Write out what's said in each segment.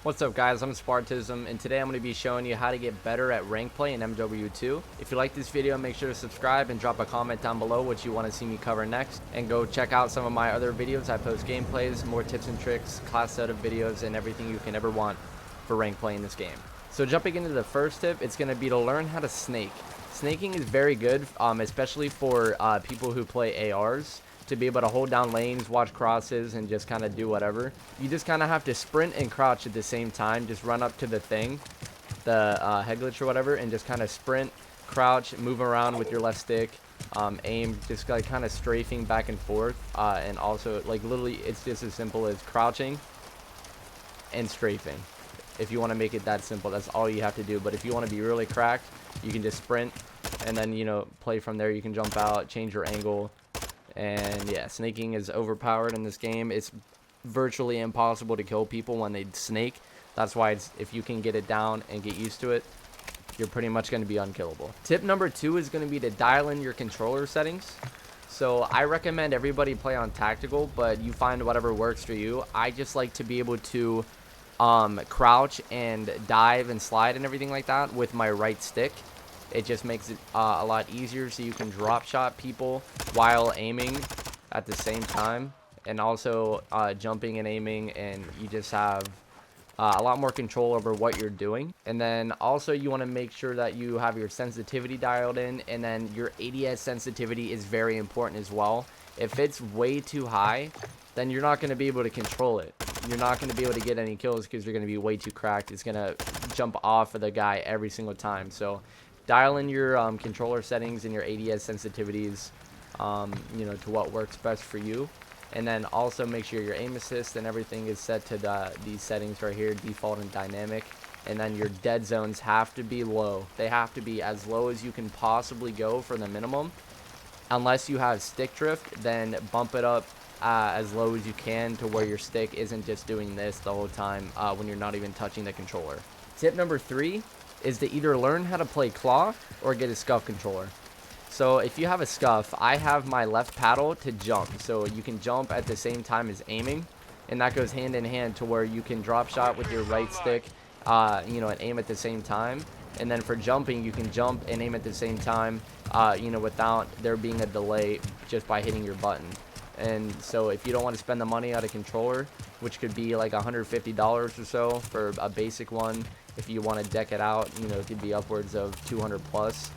What's up guys, I'm Spartism, and today I'm going to be showing you how to get better at rank play in MW2. If you like this video, make sure to subscribe and drop a comment down below what you want to see me cover next. And go check out some of my other videos. I post gameplays, more tips and tricks, class setup videos, and everything you can ever want for rank play in this game. So jumping into the first tip, it's going to be to learn how to snake. Snaking is very good, especially for people who play ARs. To be able to hold down lanes, watch crosses, and just kind of do whatever. You just kind of have to sprint and crouch at the same time. Just run up to the thing, the head glitch or whatever, and just kind of sprint, crouch, move around with your left stick, aim, just like kind of strafing back and forth. And also, like, literally, it's just as simple as crouching and strafing. If you want to make it that simple, that's all you have to do. But if you want to be really cracked, you can just sprint and then, you know, play from there. You can jump out, change your angle. And yeah, snaking is overpowered in this game. It's virtually impossible to kill people when they snake. That's why if you can get it down and get used to it, you're pretty much going to be unkillable. Tip number 2 is going to be to dial in your controller settings. So I recommend everybody play on tactical, but you find whatever works for you. I just like to be able to crouch and dive and slide and everything like that with my right stick. It just makes it a lot easier, so you can drop shot people while aiming at the same time, and also jumping and aiming, and you just have a lot more control over what you're doing. And then also you want to make sure that you have your sensitivity dialed in, and then your ADS sensitivity is very important as well. If it's way too high, then you're not going to be able to control it. You're not going to be able to get any kills because you're going to be way too cracked. It's going to jump off of the guy every single time. So dial in your controller settings and your ADS sensitivities, you know, to what works best for you. And then also make sure your aim assist and everything is set to these settings right here, default and dynamic. And then your dead zones have to be low. They have to be as low as you can possibly go for the minimum. Unless you have stick drift, then bump it up as low as you can to where your stick isn't just doing this the whole time when you're not even touching the controller. Tip number 3 is to either learn how to play claw or get a scuff controller. So if you have a scuff, I have my left paddle to jump, so you can jump at the same time as aiming, and that goes hand in hand to where you can drop shot with your right stick, you know, and aim at the same time. And then for jumping, you can jump and aim at the same time, you know, without there being a delay just by hitting your button. And so if you don't want to spend the money on a controller, which could be like $150 or so for a basic one, if you want to deck it out, you know, it could be upwards of 200 plus.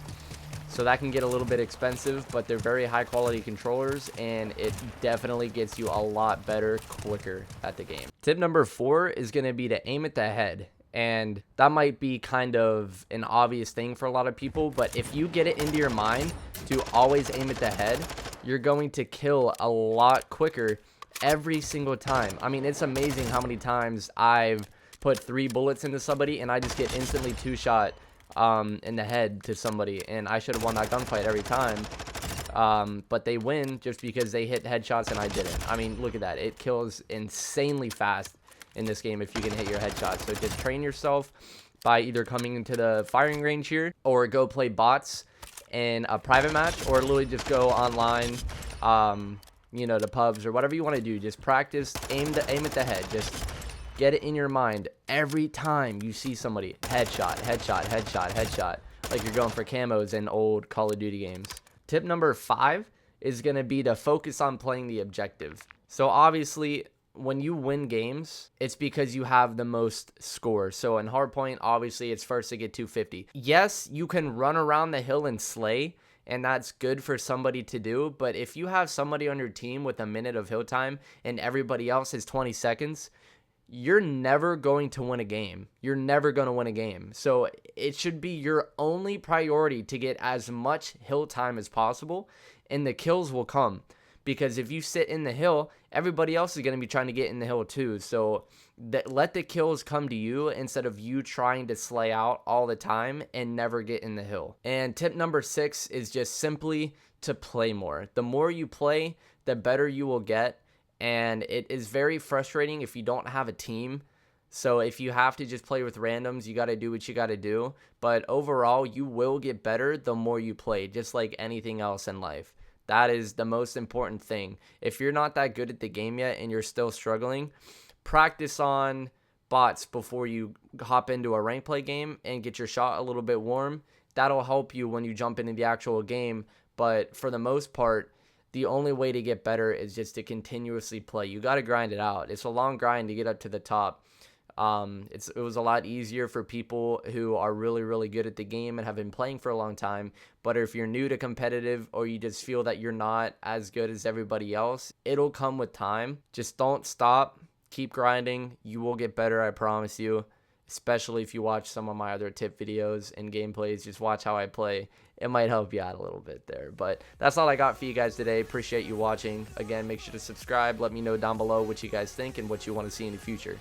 So that can get a little bit expensive, but they're very high quality controllers, and it definitely gets you a lot better quicker at the game. Tip number 4 is going to be to aim at the head. And that might be kind of an obvious thing for a lot of people, but if you get it into your mind to always aim at the head, you're going to kill a lot quicker every single time. I mean, it's amazing how many times I've put 3 bullets into somebody and I just get instantly 2-shot in the head to somebody, and I should have won that gunfight every time. But they win just because they hit headshots and I didn't. I mean, look at that. It kills insanely fast in this game if you can hit your headshots. So just train yourself by either coming into the firing range here, or go play bots in a private match, or literally just go online, you know, to pubs or whatever you want to do. Just practice, aim at the head. Just get it in your mind every time you see somebody. Headshot, headshot, headshot, headshot. Like you're going for camos in old Call of Duty games. Tip number 5 is going to be to focus on playing the objective. So obviously, when you win games, it's because you have the most scores. So in hardpoint, obviously, it's first to get 250. Yes, you can run around the hill and slay, and that's good for somebody to do. But if you have somebody on your team with a minute of hill time and everybody else has 20 seconds, you're never going to win a game. You're never going to win a game. So it should be your only priority to get as much hill time as possible, and the kills will come. Because if you sit in the hill, everybody else is going to be trying to get in the hill too. So let the kills come to you instead of you trying to slay out all the time and never get in the hill. And tip number 6 is just simply to play more. The more you play, the better you will get. And it is very frustrating if you don't have a team. So if you have to just play with randoms, you got to do what you got to do. But overall, you will get better the more you play, just like anything else in life. That is the most important thing. If you're not that good at the game yet and you're still struggling, practice on bots before you hop into a rank play game and get your shot a little bit warm. That'll help you when you jump into the actual game. But for the most part, the only way to get better is just to continuously play. You got to grind it out. It's a long grind to get up to the top. It was a lot easier for people who are really, really good at the game and have been playing for a long time. But if you're new to competitive, or you just feel that you're not as good as everybody else, it'll come with time. Just don't stop. Keep grinding. You will get better, I promise you. Especially if you watch some of my other tip videos and gameplays. Just watch how I play. It might help you out a little bit there. But that's all I got for you guys today. Appreciate you watching. Again, make sure to subscribe. Let me know down below what you guys think and what you want to see in the future.